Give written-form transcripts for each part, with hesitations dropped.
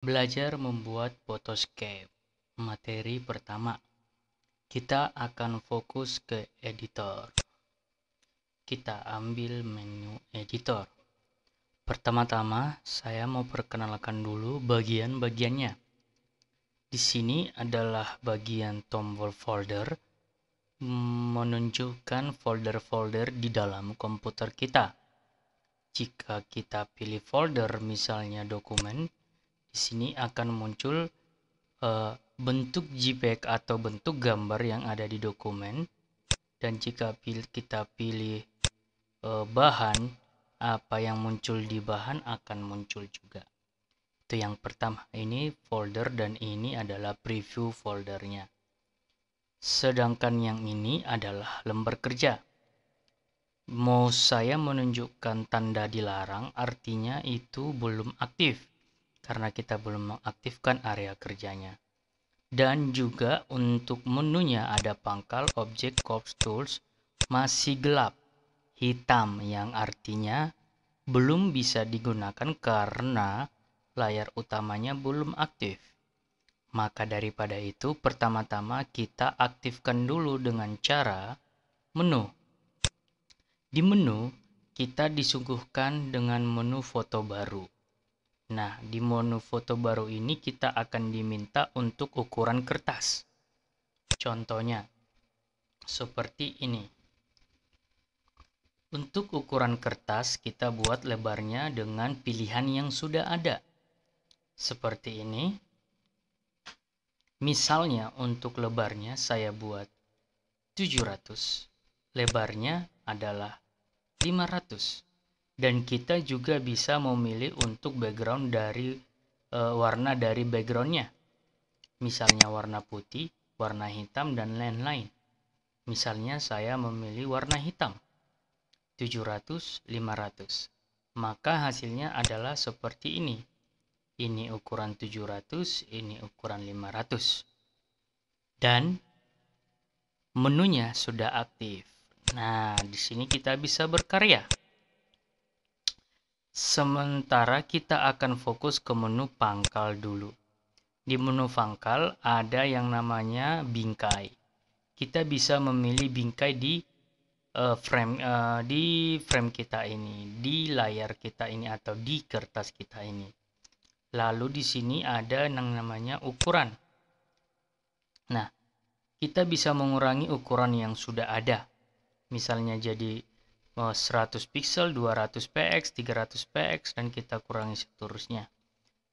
Belajar membuat photoscape. Materi pertama, kita akan fokus ke editor. Kita ambil menu editor. Pertama-tama, saya mau perkenalkan dulu bagian-bagiannya. Di sini adalah bagian tombol folder, menunjukkan folder-folder di dalam komputer kita. Jika kita pilih folder, misalnya dokumen, di sini akan muncul bentuk JPEG atau bentuk gambar yang ada di dokumen, dan jika kita pilih bahan, apa yang muncul di bahan akan muncul juga. Itu yang pertama, ini folder dan ini adalah preview foldernya. Sedangkan yang ini adalah lembar kerja. Mau saya menunjukkan tanda dilarang, artinya itu belum aktif karena kita belum mengaktifkan area kerjanya. Dan juga untuk menunya ada pangkal objek Corps Tools masih gelap, hitam, yang artinya belum bisa digunakan karena layar utamanya belum aktif. Maka daripada itu, pertama-tama kita aktifkan dulu dengan cara menu. Di menu, kita disuguhkan dengan menu foto baru. Nah, di menu foto baru ini kita akan diminta untuk ukuran kertas. Contohnya, seperti ini. Untuk ukuran kertas, kita buat lebarnya dengan pilihan yang sudah ada. Seperti ini. Misalnya, untuk lebarnya saya buat 700. Lebarnya adalah 500. Dan kita juga bisa memilih untuk background dari warna dari backgroundnya. Misalnya warna putih, warna hitam, dan lain-lain. Misalnya saya memilih warna hitam. 700, 500. Maka hasilnya adalah seperti ini. Ini ukuran 700, ini ukuran 500. Dan menunya sudah aktif. Nah, di sini kita bisa berkarya. Sementara kita akan fokus ke menu pangkal dulu. Di menu pangkal ada yang namanya bingkai. Kita bisa memilih bingkai di frame kita ini, di layar kita ini, atau di kertas kita ini. Lalu di sini ada yang namanya ukuran. Nah, kita bisa mengurangi ukuran yang sudah ada. Misalnya jadi 100 pixel, 200 px, 300 px, dan kita kurangi seterusnya.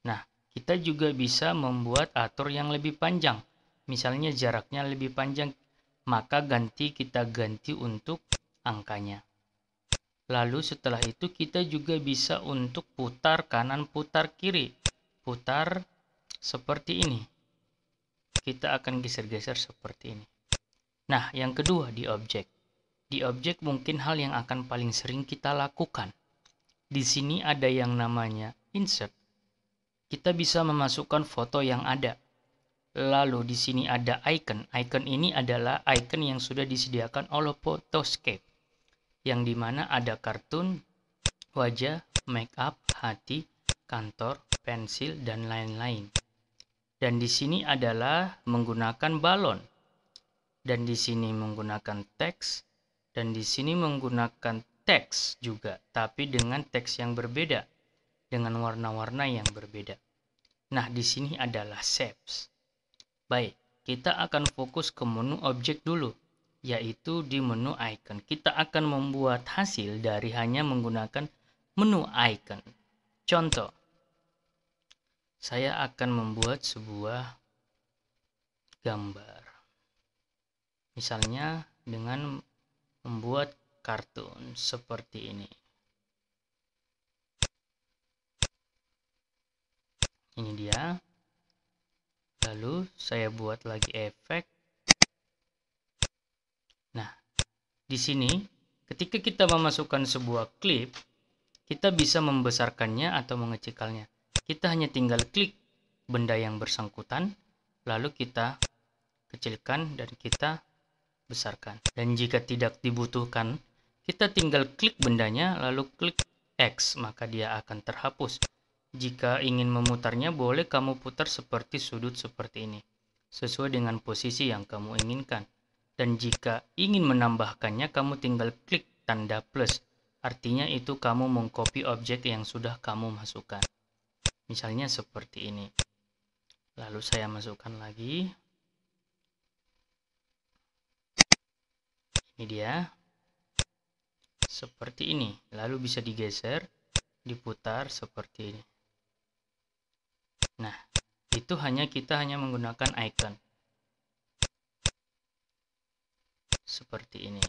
Nah, kita juga bisa membuat atur yang lebih panjang. Misalnya jaraknya lebih panjang, maka kita ganti untuk angkanya. Lalu setelah itu kita juga bisa untuk putar kanan, putar kiri. Putar seperti ini. Kita akan geser-geser seperti ini. Nah, yang kedua di objek. Di objek mungkin hal yang akan paling sering kita lakukan. Di sini ada yang namanya insert. Kita bisa memasukkan foto yang ada. Lalu di sini ada icon. Icon ini adalah icon yang sudah disediakan oleh Photoscape, yang dimana ada kartun, wajah, make up, hati, kantor, pensil, dan lain-lain. Dan di sini adalah menggunakan balon. Dan di sini menggunakan teks. Dan di sini menggunakan teks juga, tapi dengan teks yang berbeda, dengan warna-warna yang berbeda. Nah, di sini adalah shapes. Baik, kita akan fokus ke menu objek dulu, yaitu di menu icon. Kita akan membuat hasil dari hanya menggunakan menu icon. Contoh, saya akan membuat sebuah gambar. Misalnya dengan membuat kartun seperti ini. Ini dia. Lalu saya buat lagi efek. Nah, di sini ketika kita memasukkan sebuah klip, kita bisa membesarkannya atau mengecilkannya. Kita hanya tinggal klik benda yang bersangkutan, lalu kita kecilkan dan kita besarkan. Dan jika tidak dibutuhkan, kita tinggal klik bendanya lalu klik X, maka dia akan terhapus. Jika ingin memutarnya, boleh kamu putar seperti sudut seperti ini, sesuai dengan posisi yang kamu inginkan. Dan jika ingin menambahkannya, kamu tinggal klik tanda plus. Artinya itu kamu mengcopy objek yang sudah kamu masukkan. Misalnya seperti ini. Lalu saya masukkan lagi. Ini dia. Seperti ini. Lalu bisa digeser, diputar seperti ini. Nah, itu kita hanya menggunakan icon. Seperti ini.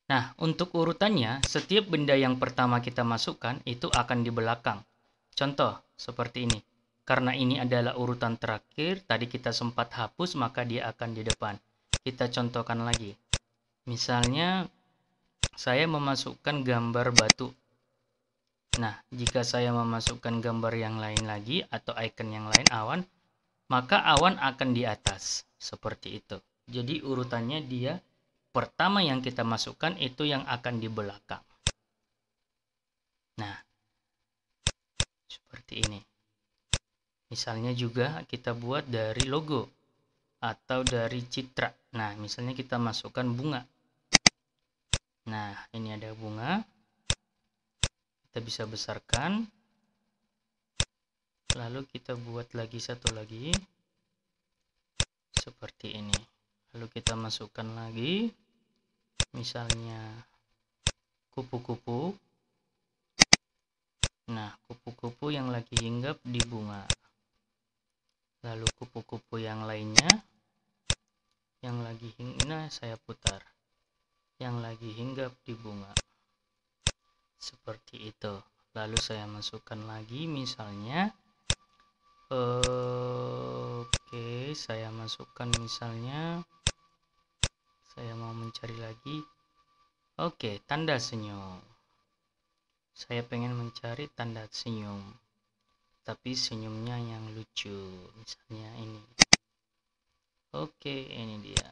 Nah, untuk urutannya, setiap benda yang pertama kita masukkan itu akan di belakang. Contoh, seperti ini. Karena ini adalah urutan terakhir, tadi kita sempat hapus, maka dia akan di depan. Kita contohkan lagi. Misalnya, saya memasukkan gambar batu. Nah, jika saya memasukkan gambar yang lain lagi, atau icon yang lain, awan, maka awan akan di atas. Seperti itu. Jadi urutannya dia pertama yang kita masukkan itu yang akan di belakang. Nah, seperti ini. Misalnya juga kita buat dari logo atau dari citra. Nah, misalnya kita masukkan bunga. Nah, ini ada bunga. Kita bisa besarkan. Lalu kita buat lagi satu lagi. Seperti ini. Lalu kita masukkan lagi. Misalnya kupu-kupu. Nah, kupu-kupu yang lagi hinggap di bunga. Lalu kupu-kupu yang lainnya. Yang lagi hinggap, saya putar. Yang lagi hinggap di bunga. Seperti itu. Lalu saya masukkan lagi misalnya. Oke, saya masukkan misalnya. Saya mau mencari lagi. Oke, tanda senyum. Saya pengen mencari tanda senyum. Tapi senyumnya yang lucu. Misalnya ini. Oke, ini dia.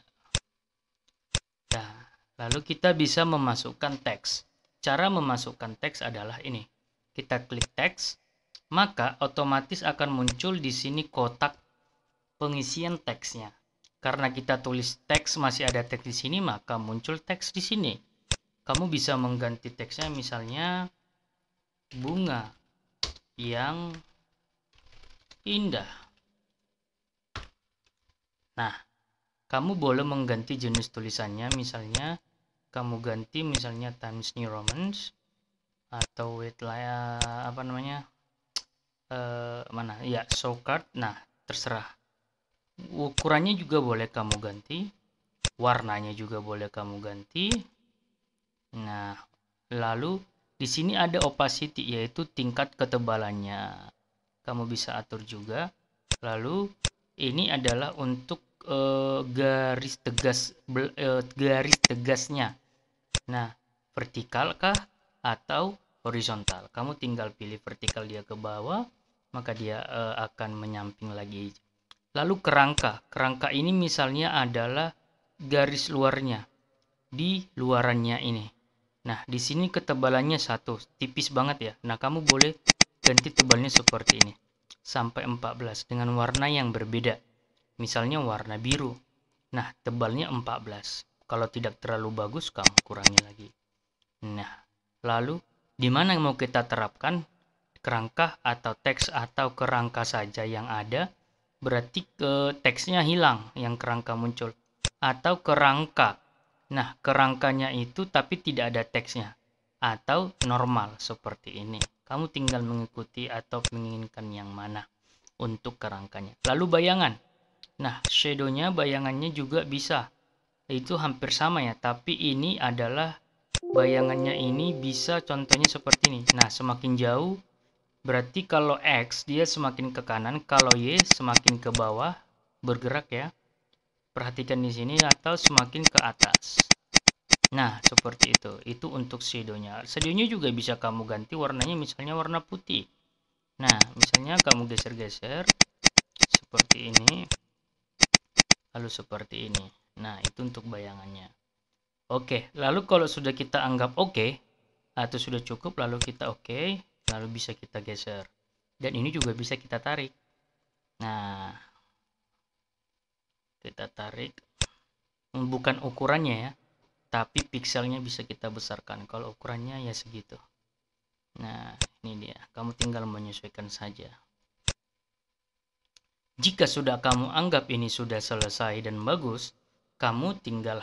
Nah, lalu kita bisa memasukkan teks. Cara memasukkan teks adalah ini. Kita klik teks, maka otomatis akan muncul di sini kotak pengisian teksnya. Karena kita tulis teks masih ada teks di sini, maka muncul teks di sini. Kamu bisa mengganti teksnya misalnya bunga yang indah. Nah, kamu boleh mengganti jenis tulisannya, misalnya kamu ganti misalnya Times New Roman atau with apa namanya? Mana ya, show card. Nah, terserah. Ukurannya juga boleh kamu ganti, warnanya juga boleh kamu ganti. Nah, lalu di sini ada opacity, yaitu tingkat ketebalannya. Kamu bisa atur juga. Lalu ini adalah untuk garis tegasnya. Nah, vertikal kah atau horizontal? Kamu tinggal pilih vertikal, dia ke bawah, maka dia akan menyamping lagi. Lalu kerangka ini misalnya adalah garis luarnya di luarannya ini. Nah, di sini ketebalannya 1, tipis banget ya. Nah, kamu boleh ganti tebalnya seperti ini sampai 14 dengan warna yang berbeda. Misalnya warna biru. Nah, tebalnya 14. Kalau tidak terlalu bagus, kamu kurangi lagi. Nah, lalu di mana mau kita terapkan kerangka atau teks atau kerangka saja yang ada, berarti teksnya hilang yang kerangka muncul. Atau kerangka. Nah, kerangkanya itu tapi tidak ada teksnya. Atau normal seperti ini. Kamu tinggal mengikuti atau menginginkan yang mana untuk kerangkanya. Lalu bayangan. Nah, shadow-nya, bayangannya juga bisa. Itu hampir sama ya, tapi ini adalah bayangannya ini bisa contohnya seperti ini. Nah, semakin jauh berarti kalau X dia semakin ke kanan, kalau Y semakin ke bawah bergerak ya. Perhatikan di sini, atau semakin ke atas. Nah, seperti itu. Itu untuk shadow-nya. Shadow-nya juga bisa kamu ganti warnanya, misalnya warna putih. Nah, misalnya kamu geser-geser seperti ini. Lalu seperti ini. Nah, itu untuk bayangannya. Oke, lalu kalau sudah kita anggap oke, atau sudah cukup, lalu kita oke, lalu bisa kita geser. Dan ini juga bisa kita tarik. Nah, kita tarik, bukan ukurannya ya, tapi pikselnya bisa kita besarkan. Kalau ukurannya ya segitu. Nah, ini dia, kamu tinggal menyesuaikan saja. Jika sudah kamu anggap ini sudah selesai dan bagus, kamu tinggal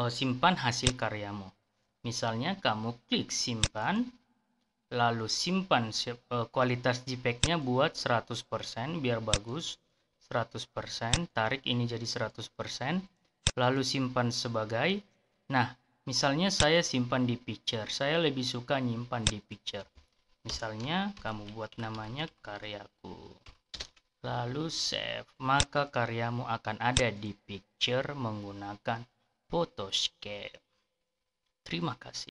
simpan hasil karyamu. Misalnya kamu klik simpan, lalu simpan kualitas JPEG-nya buat 100% biar bagus. 100%, tarik ini jadi 100%, lalu simpan sebagai. Nah, misalnya saya simpan di picture, saya lebih suka nyimpan di picture. Misalnya kamu buat namanya karyaku, lalu save, maka karyamu akan ada di picture menggunakan Photoscape. Terima kasih.